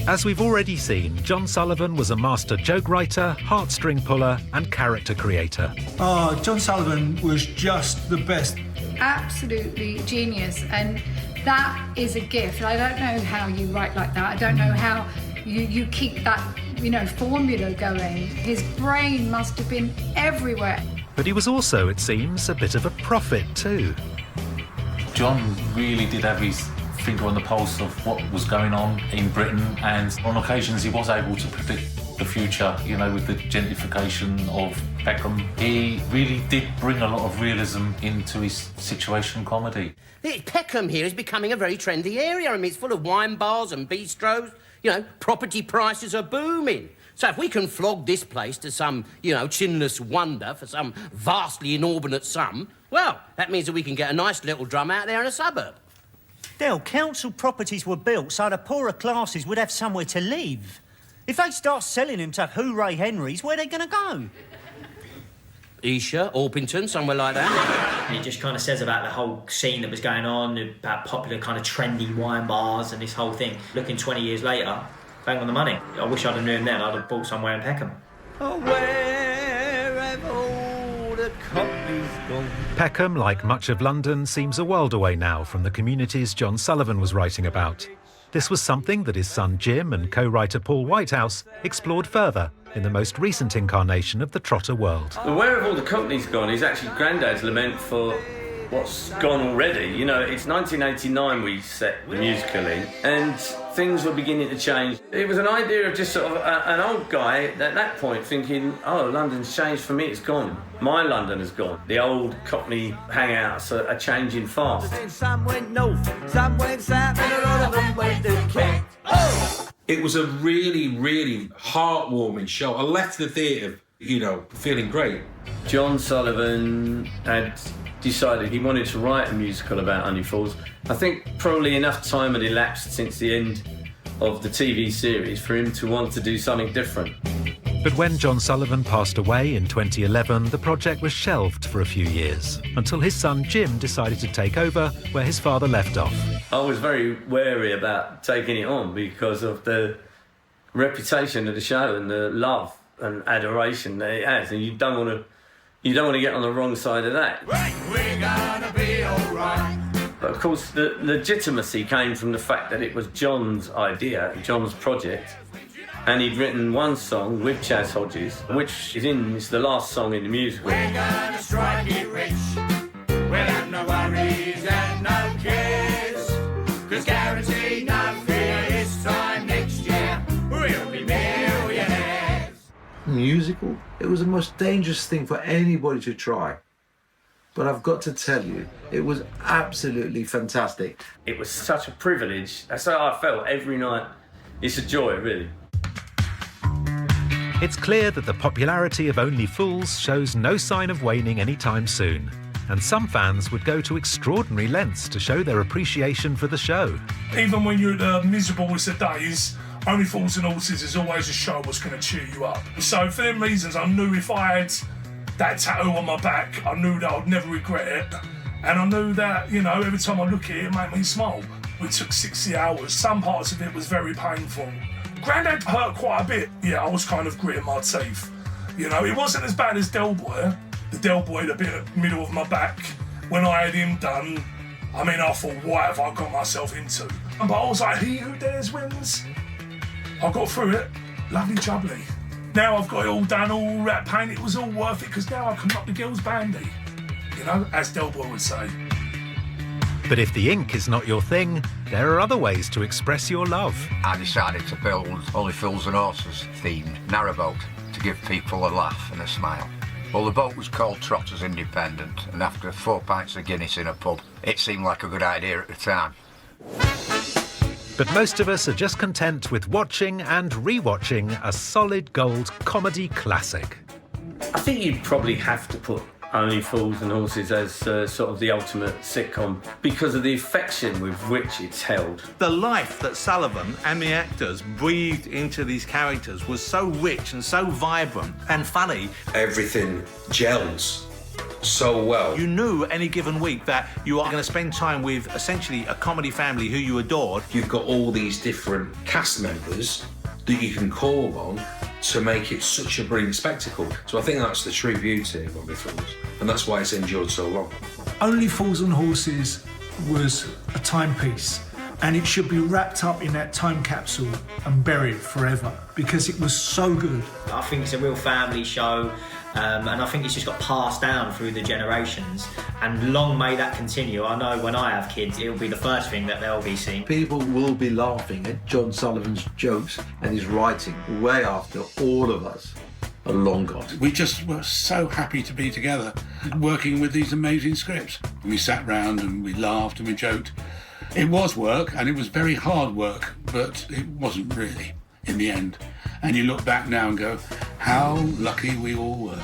As we've already seen, John Sullivan was a master joke writer, heartstring puller and character creator. Oh, John Sullivan was just the best. Absolutely genius, and that is a gift. I don't know how you write like that. I don't know how you keep that, formula going. His brain must have been everywhere. But he was also, it seems, a bit of a prophet too. John really did have his finger on the pulse of what was going on in Britain, and on occasions he was able to predict the future, with the gentrification of Peckham. He really did bring a lot of realism into his situation comedy. Peckham here is becoming a very trendy area. I mean, it's full of wine bars and bistros. Property prices are booming. So if we can flog this place to some, chinless wonder for some vastly inordinate sum, well, that means that we can get a nice little drum out there in a suburb. Del, council properties were built so the poorer classes would have somewhere to live. If they start selling them to Hooray Henrys, where are they going to go? Esher, Orpington, somewhere like that. He just kind of says about the whole scene that was going on, about popular kind of trendy wine bars and this whole thing. Looking 20 years later, bang on the money. I wish I'd have known then. I'd have bought somewhere in Peckham. Oh, where have all the copies gone? Peckham, like much of London, seems a world away now from the communities John Sullivan was writing about. This was something that his son Jim and co-writer Paul Whitehouse explored further in the most recent incarnation of the Trotter world. The Where Have All the Companies Gone is actually Grandad's lament for what's gone already. It's 1989 we set the musical in, and things were beginning to change. It was an idea of just sort of an old guy at that point thinking, oh, London's changed for me, it's gone. My London has gone. The old Cockney hangouts are changing fast. Some went north, some went south, and a lot of them went to Kent. Oh! It was a really, really heartwarming show. I left the theatre, feeling great. John Sullivan had decided he wanted to write a musical about Only Fools. I think probably enough time had elapsed since the end of the TV series for him to want to do something different. But when John Sullivan passed away in 2011, the project was shelved for a few years, until his son Jim decided to take over where his father left off. I was very wary about taking it on because of the reputation of the show and the love and adoration that it has, and you don't want to get on the wrong side of that. We're gonna be all right. But of course, the legitimacy came from the fact that it was John's idea, John's project, and he'd written one song with Chas Hodges, which is the last song in the musical. We're gonna strike it rich. We'll have no worries and no cares, 'cause guaranteed no fear this time next year we'll be millionaires. Musical, it was the most dangerous thing for anybody to try. But I've got to tell you, it was absolutely fantastic. It was such a privilege. That's how I felt every night. It's a joy, really. It's clear that the popularity of Only Fools shows no sign of waning anytime soon, and some fans would go to extraordinary lengths to show their appreciation for the show. Even when you're at the miserableest of days, Only Fools and Horses is always a show that's going to cheer you up. So for them reasons, I knew if I had that tattoo on my back, I knew that I'd never regret it. And I knew that, every time I look at it, it made me smile. It took 60 hours. Some parts of it was very painful. Grandad hurt quite a bit. Yeah, I was kind of gritting my teeth. It wasn't as bad as Del Boy. The Del Boy, the bit in the middle of my back, when I had him done, I thought, what have I got myself into? But I was like, he who dares wins. I got through it. Lovely jubbly. Now I've got it all done, all that pain. It was all worth it, because now I can knock the girls bandy. As Del Boy would say. But if the ink is not your thing, there are other ways to express your love. I decided to build Only Fools and Horses themed narrowboat to give people a laugh and a smile. Well, the boat was called Trotters Independent, and after 4 pints of Guinness in a pub, it seemed like a good idea at the time. But most of us are just content with watching and re-watching a solid gold comedy classic. I think you'd probably have to put Only Fools and Horses as sort of the ultimate sitcom because of the affection with which it's held. The life that Sullivan and the actors breathed into these characters was so rich and so vibrant and funny. Everything gels. so well. You knew any given week that you are going to spend time with essentially a comedy family who you adored. You've got all these different cast members that you can call on to make it such a brilliant spectacle. So I think that's the true beauty of Only Fools, and that's why it's endured so long. Only Fools and Horses was a timepiece, and it should be wrapped up in that time capsule and buried forever because it was so good. I think it's a real family show, and I think it's just got passed down through the generations, and long may that continue. I know when I have kids, it'll be the first thing that they'll be seeing. People will be laughing at John Sullivan's jokes and his writing way after all of us are long gone. We just were so happy to be together, working with these amazing scripts. We sat round and we laughed and we joked. It was work, and it was very hard work, but it wasn't really, in the end. And you look back now and go, how lucky we all were.